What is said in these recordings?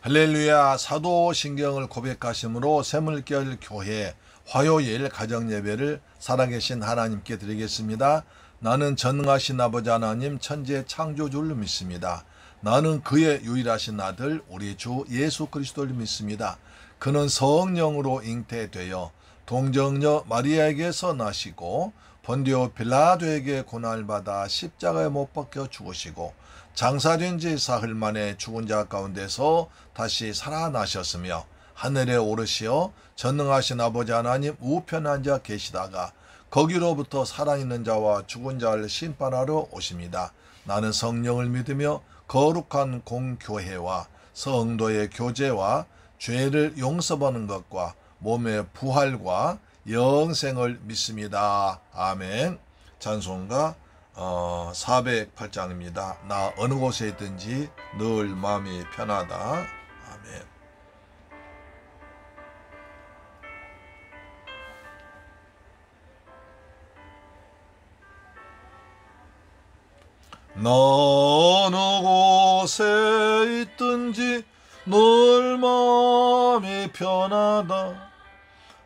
할렐루야. 사도신경을 고백하심으로 새물결 교회 화요일 가정예배를 살아계신 하나님께 드리겠습니다. 나는 전능하신 아버지 하나님 천지의 창조주를 믿습니다. 나는 그의 유일하신 아들 우리 주 예수 그리스도를 믿습니다. 그는 성령으로 잉태되어 동정녀 마리아에게서 나시고 본디오 빌라도에게 고난받아 십자가에 못 박혀 죽으시고 장사된 지 사흘 만에 죽은 자 가운데서 다시 살아나셨으며 하늘에 오르시어 전능하신 아버지 하나님 우편에 앉아 계시다가 거기로부터 살아있는 자와 죽은 자를 심판하러 오십니다. 나는 성령을 믿으며 거룩한 공교회와 성도의 교제와 죄를 용서받는 것과 몸의 부활과 영생을 믿습니다. 아멘. 찬송가 408장입니다. 나 어느 곳에 있든지 늘 마음이 편하다. 아멘. 나 어느 곳에 있든지 늘 마음이 편하다.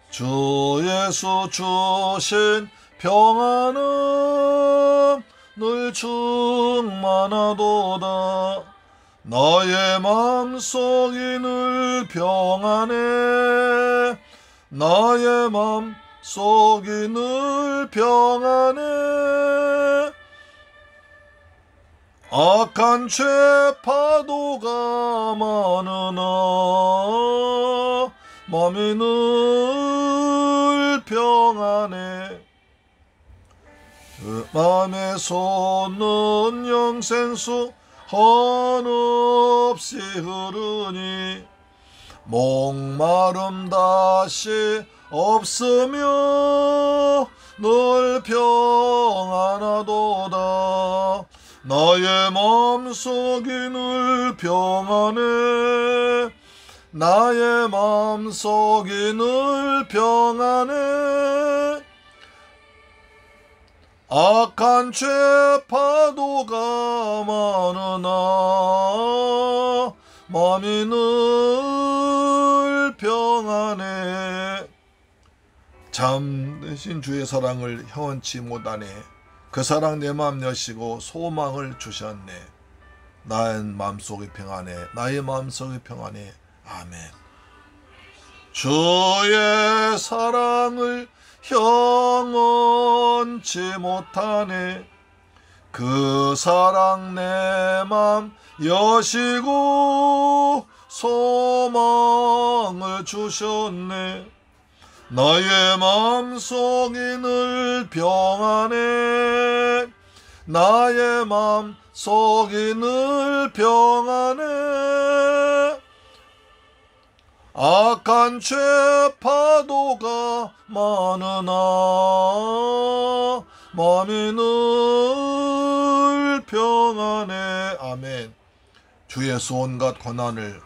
주 예수 주신 평안은 늘 충만하도다. 나의 맘속이 늘 평안해. 나의 맘속이 늘 평안해. 악한 죄 파도가 많으나 맘이 늘 평안해. 그 맘에 솟는 영생수 한없이 흐르니 목마름 다시 없으며 늘 평안하도다. 나의 맘속이 늘 평안해. 나의 맘속이 늘 평안해. 악한 죄 파도가 많으나 마음이 늘 평안해. 참되신 주의 사랑을 형언치 못하네. 그 사랑 내 마음 여시고 소망을 주셨네. 나의 마음속이 평안해. 나의 마음속이 평안해. 아멘. 주의 사랑을 형언치 못하네. 그 사랑 내 맘 여시고 소망을 주셨네. 나의 맘속이 늘 평안해. 나의 맘속이 늘 평안해. 악한 죄 파도가 많으나 마음이 늘 평안해. 아멘. 주의 온갖 고난을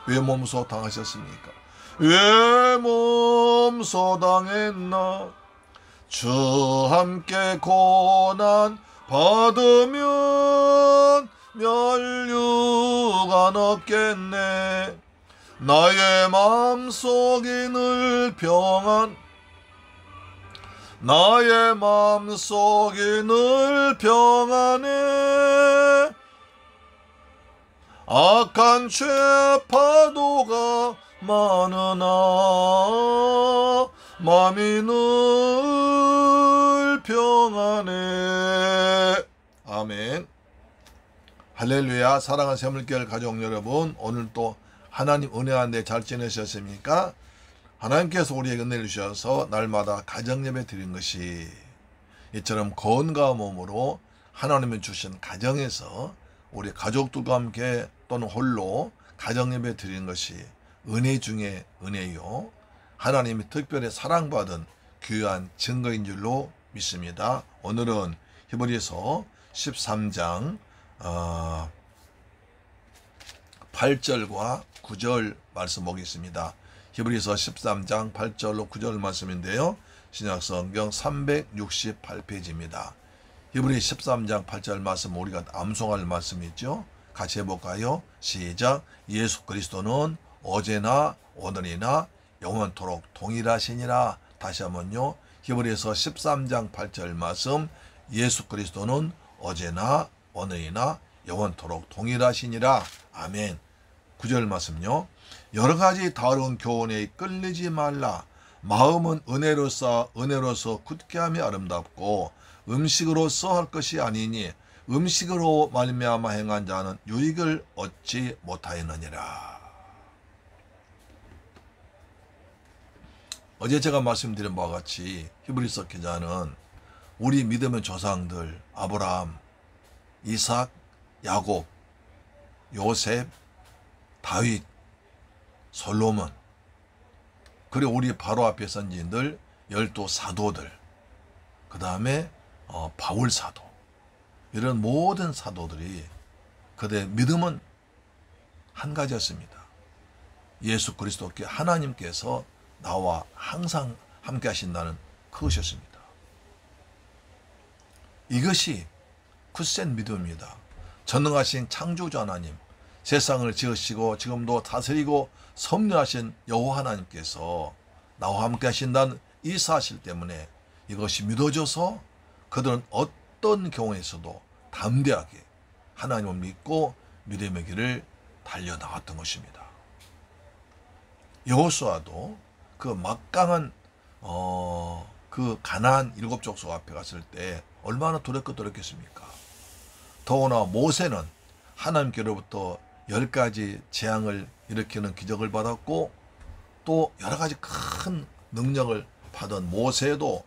왜 몸소 당하셨습니까? 왜 몸소 당했나? 주 함께 고난 받으면 멸류관 없겠네. 나의 마음속이 늘 평안. 나의 마음속이 늘 평안해. 악한 죄 파도가 많으나 마음이 늘 평안해. 아멘. 할렐루야. 사랑하는 새물결 가족 여러분, 오늘 또 하나님 은혜 안에 잘 지내셨습니까? 하나님께서 우리에게 은혜를 주셔서 날마다 가정예배 드린 것이 이처럼 건강한 몸으로 하나님이 주신 가정에서 우리 가족들과 함께 또는 홀로 가정예배 드리는 것이 은혜 중에 은혜요. 하나님이 특별히 사랑받은 귀한 증거인 줄로 믿습니다. 오늘은 히브리서 13장 8절과 9절 말씀 보겠습니다. 히브리서 13장 8절로 9절 말씀인데요. 신약성경 368페이지입니다. 히브리 13장 8절 말씀 우리가 암송할 말씀이죠. 같이 해볼까요? 시작. 예수 그리스도는 어제나 오늘이나 영원토록 동일하시니라. 다시 한번요. 히브리서 13장 8절 말씀. 예수 그리스도는 어제나 오늘이나 영원토록 동일하시니라. 아멘. 9절 말씀요. 여러 가지 다른 교훈에 끌리지 말라. 마음은 은혜로서 굳게함이 아름답고 음식으로서 할 것이 아니니 음식으로 말미암아 행한 자는 유익을 얻지 못하였느니라. 어제 제가 말씀드린 바와 같이 히브리서 기자는 우리 믿음의 조상들 아브라함, 이삭, 야곱, 요셉, 다윗, 솔로몬, 그리고 우리 바로 앞에 선지인들 12사도들, 그 다음에 바울 사도, 이런 모든 사도들이 그들의 믿음은 한 가지였습니다. 예수 그리스도께 하나님께서 나와 항상 함께 하신다는 그것이었습니다. 이것이 굳센 믿음입니다. 전능하신 창조주 하나님, 세상을 지으시고 지금도 다스리고 섭리하신 여호와 하나님께서 나와 함께 하신다는 이 사실 때문에 이것이 믿어져서 그들은 어떤 경우에서도 담대하게 하나님을 믿고 믿음의 길을 달려나갔던 것입니다. 여호수아도 그 막강한 그 가나안 7족속 앞에 갔을 때 얼마나 두렵겠습니까? 더구나 모세는 하나님께로부터 10가지 재앙을 일으키는 기적을 받았고 또 여러 가지 큰 능력을 받은 모세도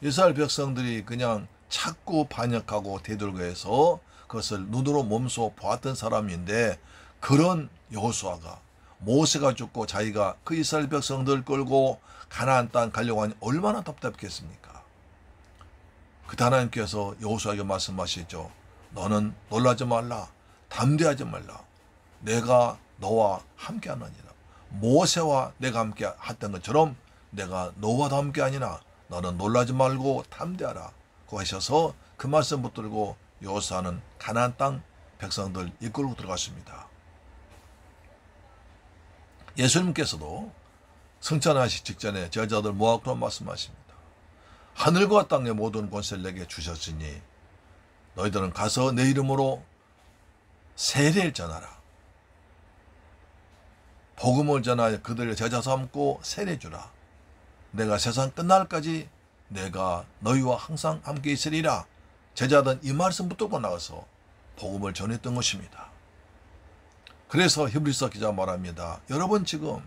이스라엘 백성들이 그냥 자꾸 반역하고 대들고해서 그것을 눈으로 몸소 보았던 사람인데, 그런 여호수아가 모세가 죽고 자기가 그 이스라엘 백성들 끌고 가나안 땅 가려고 하니 얼마나 답답했겠습니까? 그때 하나님께서 여호수아에게 말씀하시죠. 너는 놀라지 말라, 담대하지 말라. 내가 너와 함께하느니라. 모세와 내가 함께 했던 것처럼 내가 너와도 함께하니라. 너는 놀라지 말고 담대하라. 고 하셔서 그 말씀 붙들고 여호수아는 가나안 땅 백성들 이끌고 들어갔습니다. 예수님께서도 승천하시기 직전에 제자들 모아놓고 말씀하십니다. 하늘과 땅의 모든 권세를 내게 주셨으니 너희들은 가서 내 이름으로 세례를 전하라. 복음을 전하여 그들을 제자 삼고 세례 주라. 내가 세상 끝날까지 내가 너희와 항상 함께 있으리라. 제자들은 이 말씀 붙들고 나가서 복음을 전했던 것입니다. 그래서 히브리서 기자 말합니다. 여러분 지금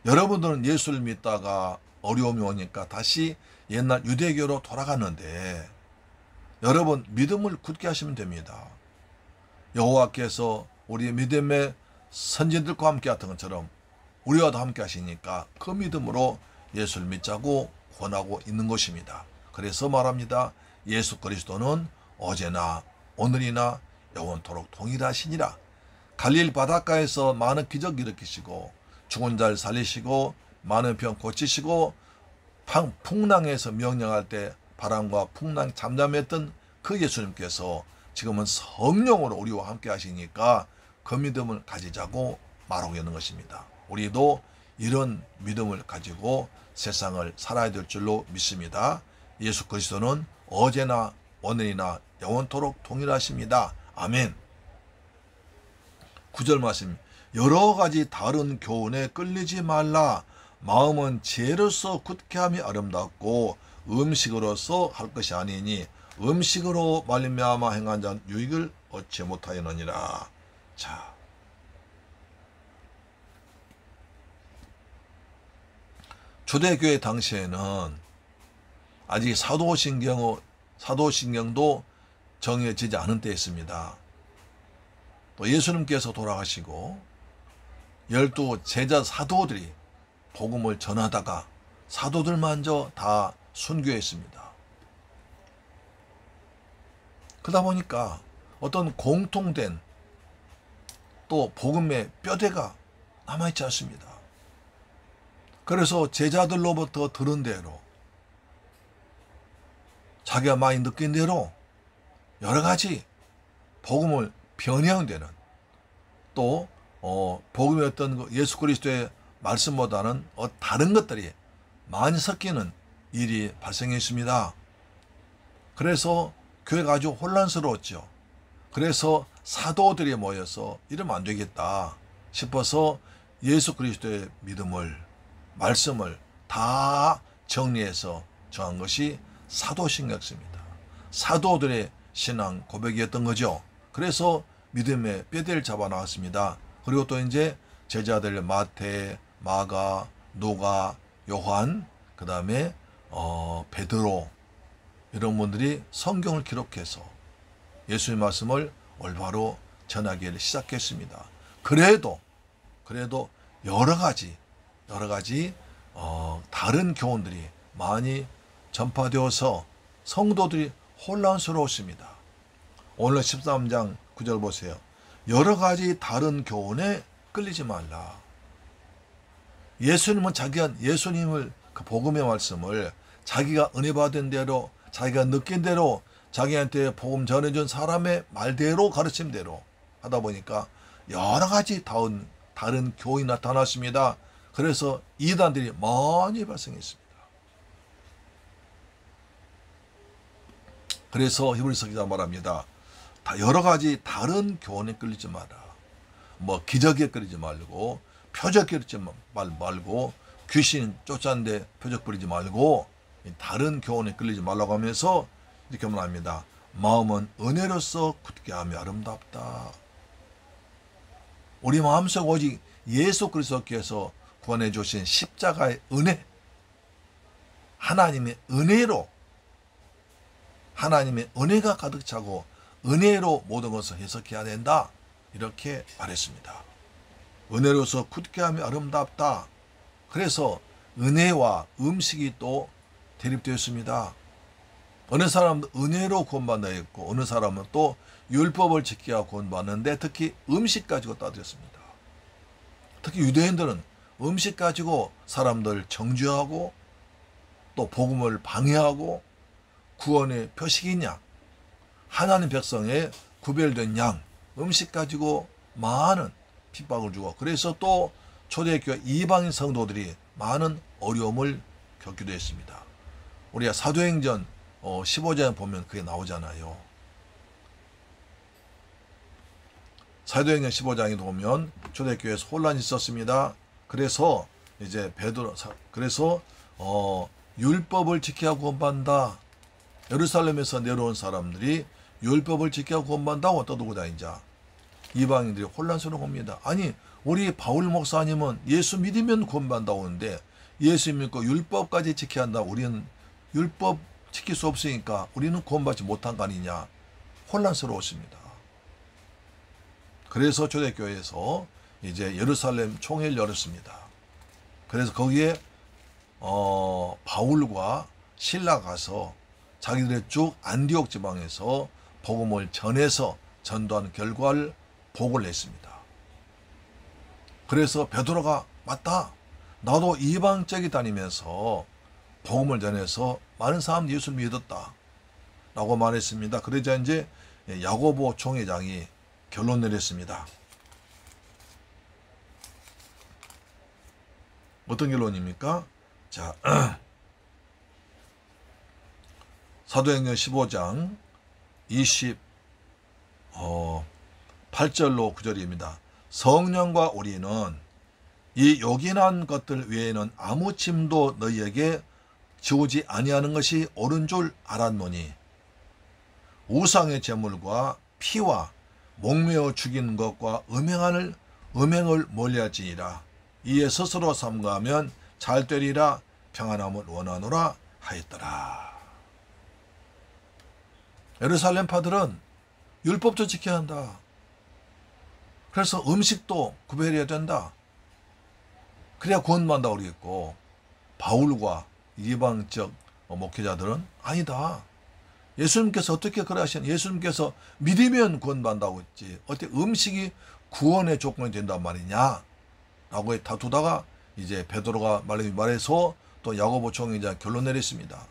여러분들은 예수를 믿다가 어려움이 오니까 다시 옛날 유대교로 돌아갔는데 여러분 믿음을 굳게 하시면 됩니다. 여호와께서 우리 믿음의 선진들과 함께 했던 것처럼 우리와도 함께 하시니까 그 믿음으로 예수를 믿자고 권하고 있는 것입니다. 그래서 말합니다. 예수 그리스도는 어제나 오늘이나 영원토록 동일하시니라. 갈릴 바닷가에서 많은 기적 일으키시고 죽은 자를 살리시고 많은 병 고치시고 풍랑에서 명령할 때 바람과 풍랑 잠잠했던 그 예수님께서 지금은 성령으로 우리와 함께 하시니까 그 믿음을 가지자고 말하고 있는 것입니다. 우리도 이런 믿음을 가지고 세상을 살아야 될 줄로 믿습니다. 예수 그리스도는 어제나 오늘이나 영원토록 동일하십니다. 아멘. 9절 말씀. 여러 가지 다른 교훈에 끌리지 말라. 마음은 지혜로서 굳게함이 아름답고 음식으로서 할 것이 아니니 음식으로 말미암아 행한 자는 유익을 얻지 못하였느니라. 자, 초대교회 당시에는 아직 사도신경도 정해지지 않은 때였습니다. 또 예수님께서 돌아가시고 12 제자 사도들이 복음을 전하다가 사도들마저 다 순교했습니다. 그러다 보니까 어떤 공통된 또 복음의 뼈대가 남아있지 않습니다. 그래서 제자들로부터 들은 대로 자기가 많이 느낀 대로 여러 가지 복음을 변형되는 또 복음의 어떤 예수 그리스도의 말씀보다는 다른 것들이 많이 섞이는 일이 발생했습니다. 그래서 교회가 아주 혼란스러웠죠. 그래서 사도들이 모여서 이러면 안 되겠다 싶어서 예수 그리스도의 믿음을, 말씀을 다 정리해서 정한 것이 사도신경입니다. 사도들의 신앙 고백이었던 거죠. 그래서 믿음의 뼈대를 잡아 나왔습니다. 그리고 또 이제 제자들 마태, 마가, 누가, 요한, 그 다음에 베드로 이런 분들이 성경을 기록해서 예수의 말씀을 올바로 전하기를 시작했습니다. 그래도 여러 가지 다른 교훈들이 많이 전파되어서 성도들이 혼란스러웠습니다. 오늘 13장 9절 보세요. 여러 가지 다른 교훈에 끌리지 말라. 예수님을 그 복음의 말씀을 자기가 은혜 받은 대로, 자기가 느낀 대로, 자기한테 복음 전해준 사람의 말대로, 가르침대로 하다 보니까 여러 가지 다른 교훈이 나타났습니다. 그래서 이단들이 많이 발생했습니다. 그래서 히브리서 기자 말합니다. 여러 가지 다른 교훈에 끌리지 마라. 뭐 기적에 끌리지 말고, 표적에 끌리지 말고, 귀신 쫓았는데 표적 부리지 말고, 다른 교훈에 끌리지 말라고 하면서 이렇게 말합니다. 마음은 은혜로서 굳게 하며 아름답다. 우리 마음속 오직 예수 그리스도께서 구원해 주신 십자가의 은혜, 하나님의 은혜가 가득 차고 은혜로 모든 것을 해석해야 된다. 이렇게 말했습니다. 은혜로서 굳게 하며 아름답다. 그래서 은혜와 음식이 또 대립되었습니다. 어느 사람은 은혜로 구원받는다 했고, 어느 사람은 또 율법을 지켜야 구원받는데, 특히 음식 가지고 따졌습니다. 특히 유대인들은 음식 가지고 사람들 정죄하고 또 복음을 방해하고, 구원의 표식이냐, 하나님 백성의 구별된 양, 음식 가지고 많은 핍박을 주고, 그래서 또 초대교회 이방인 성도들이 많은 어려움을 겪기도 했습니다. 우리가 사도행전 15장에 보면 그게 나오잖아요. 사도행전 15장에 보면 초대교회에서 혼란이 있었습니다. 그래서 이제 그래서 율법을 지켜야 구원받는다. 예루살렘에서 내려온 사람들이 율법을 지켜야 구원받는다고 떠들고 다니자 이방인들이 혼란스러운 겁니다. 아니, 우리 바울 목사님은 예수 믿으면 구원받는다고 하는데, 예수 믿고 율법까지 지켜야 한다. 우리는 율법 지킬 수 없으니까 우리는 구원받지 못한 거 아니냐. 혼란스러웠습니다. 그래서 초대교회에서 이제 예루살렘 총회를 열었습니다. 그래서 거기에 바울과 실라 가서 자기들의 쭉 안디옥 지방에서 복음을 전해서 전도한 결과를 보고를 했습니다. 그래서 베드로가 맞다. 나도 이방 쪽에 다니면서 복음을 전해서 많은 사람들이 예수를 믿었다. 라고 말했습니다. 그러자 이제 야고보 총회장이 결론 내렸습니다. 어떤 결론입니까? 자, 사도행전 15장 28절로 9절입니다. 성령과 우리는 이 요긴한 것들 외에는 아무 짐도 너희에게 지우지 아니하는 것이 옳은 줄 알았노니, 우상의 제물과 피와 목매어 죽이는 것과 음행을 멀리할지니라. 이에 스스로 삼가하면 잘 되리라. 평안함을 원하노라 하였더라. 예루살렘 파들은 율법도 지켜야 한다. 그래서 음식도 구별해야 된다. 그래야 구원받는다고 그러겠고, 바울과 이방적 목회자들은 아니다. 예수님께서 어떻게 그러하시는, 예수님께서 믿으면 구원받는다고 했지, 어떻게 음식이 구원의 조건이 된단 말이냐 라고 다투다가 이제 베드로가 말해서 또 야고보 총회장 결론 내렸습니다.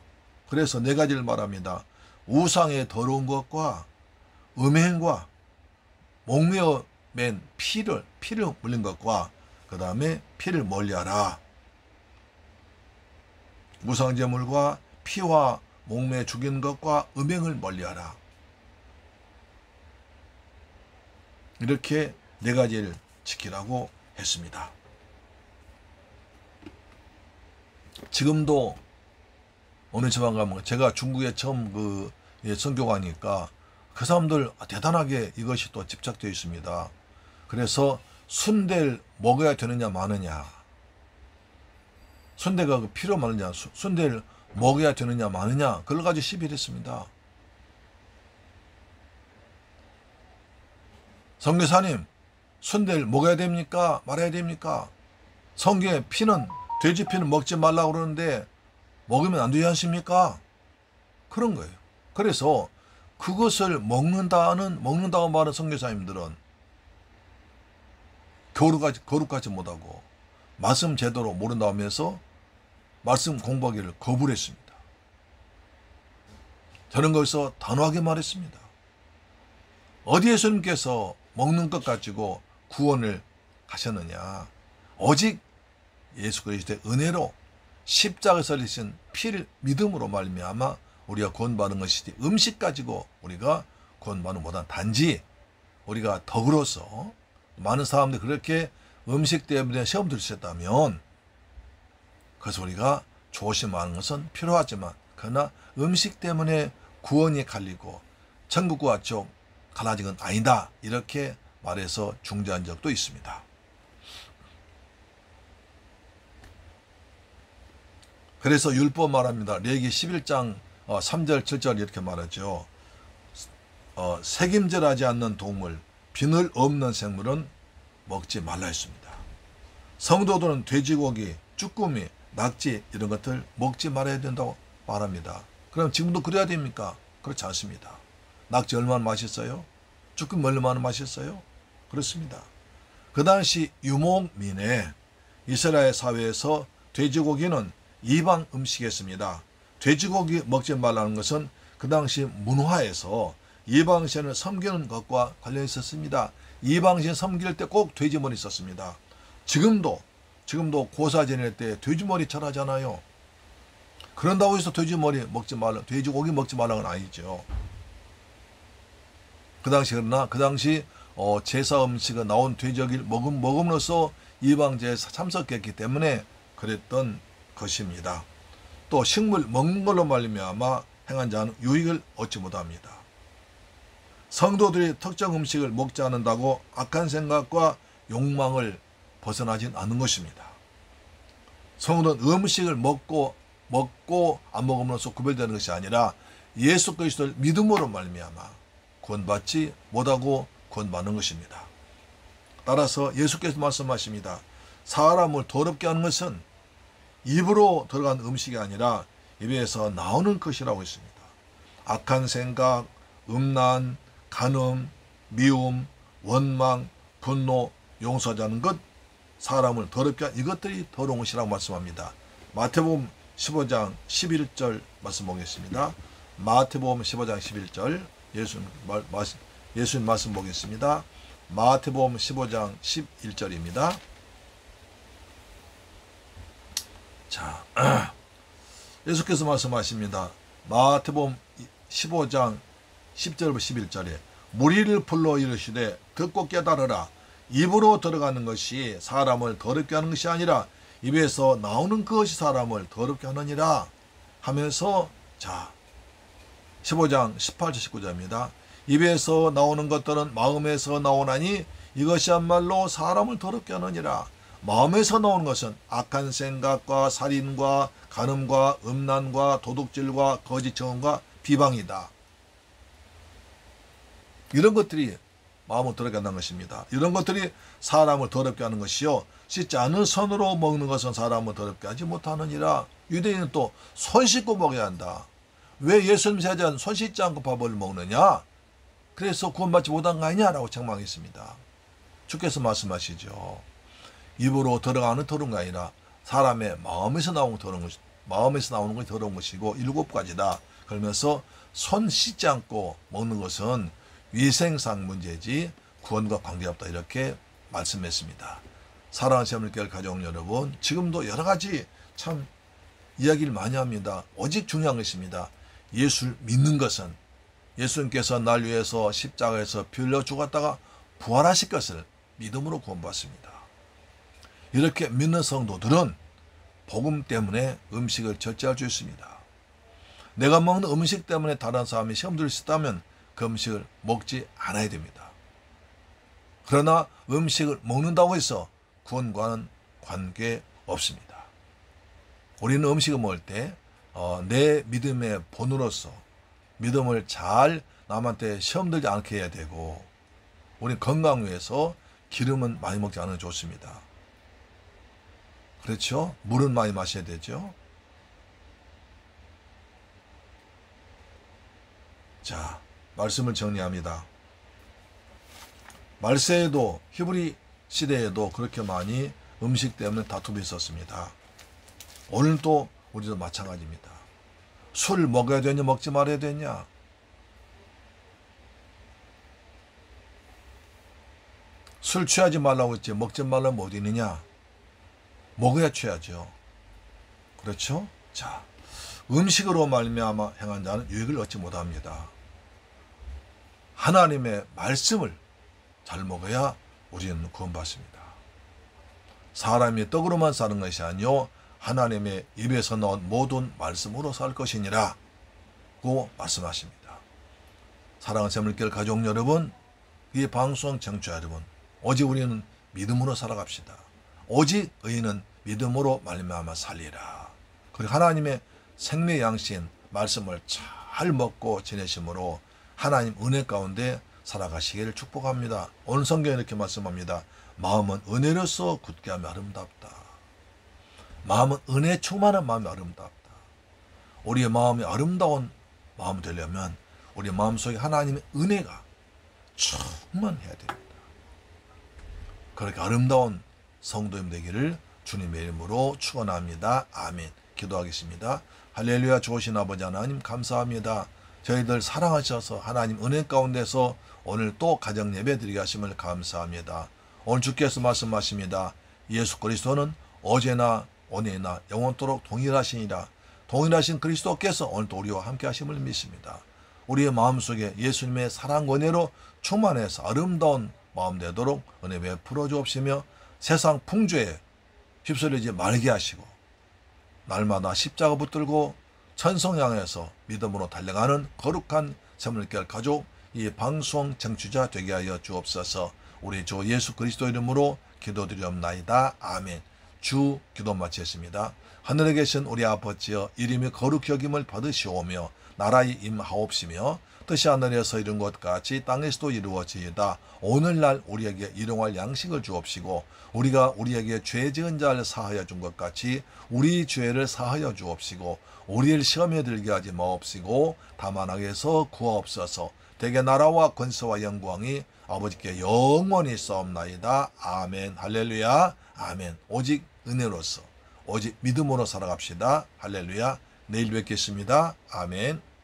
그래서 네 가지를 말합니다. 우상의 더러운 것과 음행과 목매어 맨 피를 물린 것과 그 다음에 피를 멀리하라. 무상제물과 피와 목매 죽인 것과 음행을 멀리하라. 이렇게 네 가지를 지키라고 했습니다. 지금도 어느 지방 가면 제가 중국에 처음 선교가니까 그 사람들 대단하게 이것이 또 집착되어 있습니다. 그래서 순대를 먹어야 되느냐 마느냐, 순대가 필요 많느냐, 순대를 먹어야 되느냐 마느냐, 그걸 가지고 시비를 했습니다. 선교사님, 순대를 먹어야 됩니까? 말아야 됩니까? 성경에 돼지 피는 먹지 말라고 그러는데 먹으면 안 되지 않습니까? 그런 거예요. 그래서 그것을 먹는다고 말하는 선교사님들은 거룩하지 못하고 말씀 제대로 모른다고 하면서 말씀 공부하기를 거부를 했습니다. 저는 거기서 단호하게 말했습니다. 어디 예수님께서 먹는 것 가지고 구원을 하셨느냐? 오직 예수 그리스도의 은혜로 십자가에서 흘리신 피를 믿음으로 말미암아 우리가 구원받는 것이지, 음식 가지고 우리가 구원받는 것보다 단지 우리가 덕으로서 많은 사람들이 그렇게 음식 때문에 시험 들으셨다면 그래서 우리가 조심하는 것은 필요하지만, 그러나 음식 때문에 구원이 갈리고 천국과 쪽 갈라진 건 아니다, 이렇게 말해서 중재한 적도 있습니다. 그래서 율법 말합니다. 레위기 11장 3절 7절 이렇게 말하죠. 색임질하지 않는 동물, 비늘 없는 생물은 먹지 말라 했습니다. 성도들은 돼지고기, 쭈꾸미, 낙지 이런 것들 먹지 말아야 된다고 말합니다. 그럼 지금도 그래야 됩니까? 그렇지 않습니다. 낙지 얼마나 맛있어요? 쭈꾸미 얼마나 맛있어요? 그렇습니다. 그 당시 유목민의 이스라엘 사회에서 돼지고기는 이방 음식이었습니다. 돼지고기 먹지 말라는 것은 그 당시 문화에서 이방신을 섬기는 것과 관련이 있었습니다. 이방신 섬길 때 꼭 돼지머리 썼습니다. 지금도 고사 지낼 때 돼지머리 절하잖아요. 그런다고 해서 돼지고기 먹지 말라는 건 아니죠. 그러나 그 당시 제사 음식에 나온 돼지고기를 먹음으로써 이방제에 참석했기 때문에 그랬던 것입니다. 또 식물 먹는 걸로 말미암아 행한 자는 유익을 얻지 못합니다. 성도들이 특정 음식을 먹지 않는다고 악한 생각과 욕망을 벗어나진 않는 것입니다. 성도는 음식을 먹고 안 먹음으로써 구별되는 것이 아니라 예수 그리스도를 믿음으로 말미암아 구원받지 못하고 구원받는 것입니다. 따라서 예수께서 말씀하십니다. 사람을 더럽게 하는 것은 입으로 들어간 음식이 아니라 입에서 나오는 것이라고 했습니다. 악한 생각, 음란, 간음, 미움, 원망, 분노, 용서하지 않는 것, 사람을 더럽게 한 이것들이 더러운 것이라고 말씀합니다. 마태복음 15장 11절 말씀 보겠습니다. 마태복음 15장 11절 예수님 말씀 보겠습니다. 마태복음 15장 11절입니다. 자, 예수께서 말씀하십니다. 마태복음 15장 10절부터 11절에 무리를 불러 이르시되 듣고 깨달으라. 입으로 들어가는 것이 사람을 더럽게 하는 것이 아니라 입에서 나오는 그것이 사람을 더럽게 하느니라 하면서, 자, 15장 18절 19절입니다. 입에서 나오는 것들은 마음에서 나오나니 이것이야말로 사람을 더럽게 하느니라. 마음에서 나오는 것은 악한 생각과 살인과 간음과 음란과 도둑질과 거짓 증언과 비방이다. 이런 것들이 마음을 더럽게 한다는 것입니다. 이런 것들이 사람을 더럽게 하는 것이요, 씻지 않은 손으로 먹는 것은 사람을 더럽게 하지 못하느니라. 유대인은 또 손 씻고 먹어야 한다. 왜 예수님 세자는 손 씻지 않고 밥을 먹느냐? 그래서 구원받지 못한 거 아니냐라고 책망했습니다. 주께서 말씀하시죠. 입으로 들어가는 더러운 게 아니라 사람의 마음에서 나오는 것이 더러운 것이고 7가지다. 그러면서 손 씻지 않고 먹는 것은 위생상 문제지 구원과 관계없다 이렇게 말씀했습니다. 사랑하는 새물교회 가족 여러분, 지금도 여러 가지 참 이야기를 많이 합니다. 오직 중요한 것입니다. 예수를 믿는 것은 예수님께서 날 위해서 십자가에서 피 흘려 죽었다가 부활하실 것을 믿음으로 구원받습니다. 이렇게 믿는 성도들은 복음 때문에 음식을 절제할 수 있습니다. 내가 먹는 음식 때문에 다른 사람이 시험 들을 수 있다면 그 음식을 먹지 않아야 됩니다. 그러나 음식을 먹는다고 해서 구원과는 관계없습니다. 우리는 음식을 먹을 때 내 믿음의 본으로서 믿음을 잘 남한테 시험 들지 않게 해야 되고, 우리 건강 위해서 기름은 많이 먹지 않으면 좋습니다. 그렇죠? 물은 많이 마셔야 되죠. 자, 말씀을 정리합니다. 말세에도 히브리 시대에도 그렇게 많이 음식 때문에 다툼이 있었습니다. 오늘도 우리도 마찬가지입니다. 술 먹어야 되냐 먹지 말아야 되냐. 술 취하지 말라고 했지 먹지 말라면 어디 있느냐. 먹어야 취하죠. 그렇죠? 자, 음식으로 말미암아 행한 자는 유익을 얻지 못합니다. 하나님의 말씀을 잘 먹어야 우리는 구원받습니다. 사람이 떡으로만 사는 것이 아니요 하나님의 입에서 나온 모든 말씀으로 살 것이니라 고 말씀하십니다. 사랑하는 새물교회 가족 여러분, 이 방송 청취자 여러분, 오직 우리는 믿음으로 살아갑시다. 오직 의인은 믿음으로 말미암아 살리라. 그리고 하나님의 생명 양신 말씀을 잘 먹고 지내심으로 하나님 은혜 가운데 살아가시기를 축복합니다. 오늘 성경에 이렇게 말씀합니다. 마음은 은혜로서 굳게 하며 아름답다. 마음은 은혜 충만한 마음이 아름답다. 우리의 마음이 아름다운 마음이 되려면 우리 마음속에 하나님의 은혜가 충만해야 됩니다. 그렇게 아름다운 성도님 되기를 주님의 이름으로 축원합니다. 아멘. 기도하겠습니다. 할렐루야. 좋으신 아버지 하나님 감사합니다. 저희들 사랑하셔서 하나님 은혜 가운데서 오늘 또 가정 예배 드리게 하심을 감사합니다. 오늘 주께서 말씀하십니다. 예수 그리스도는 어제나 오늘나 영원토록 동일하시니라. 동일하신 그리스도께서 오늘도 우리와 함께 하심을 믿습니다. 우리의 마음속에 예수님의 사랑 은혜로 충만해서 아름다운 마음 되도록 은혜 베풀어 주옵시며 세상 풍조에 휩쓸리지 말게 하시고 날마다 십자가 붙들고 천성 향해서 믿음으로 달려가는 거룩한 새물교회 가족 이 방송 청취자 되게 하여 주옵소서. 우리 주 예수 그리스도 이름으로 기도드리옵나이다. 아멘. 주 기도 마치겠습니다. 하늘에 계신 우리 아버지여 이름이 거룩히 여김을 받으시오며 나라의 임하옵시며 뜻이 하늘에서 이룬 것 같이 땅에서도 이루어지이다. 오늘날 우리에게 일용할 양식을 주옵시고 우리가 우리에게 죄 지은 자를 사하여 준 것 같이 우리 죄를 사하여 주옵시고 우리를 시험에 들게 하지 마옵시고 다만 악에서 구하옵소서. 대개 나라와 권세와 영광이 아버지께 영원히 있사옵나이다. 아멘. 할렐루야. 아멘. 오직 은혜로서 오직 믿음으로 살아갑시다. 할렐루야. 내일 뵙겠습니다. 아멘.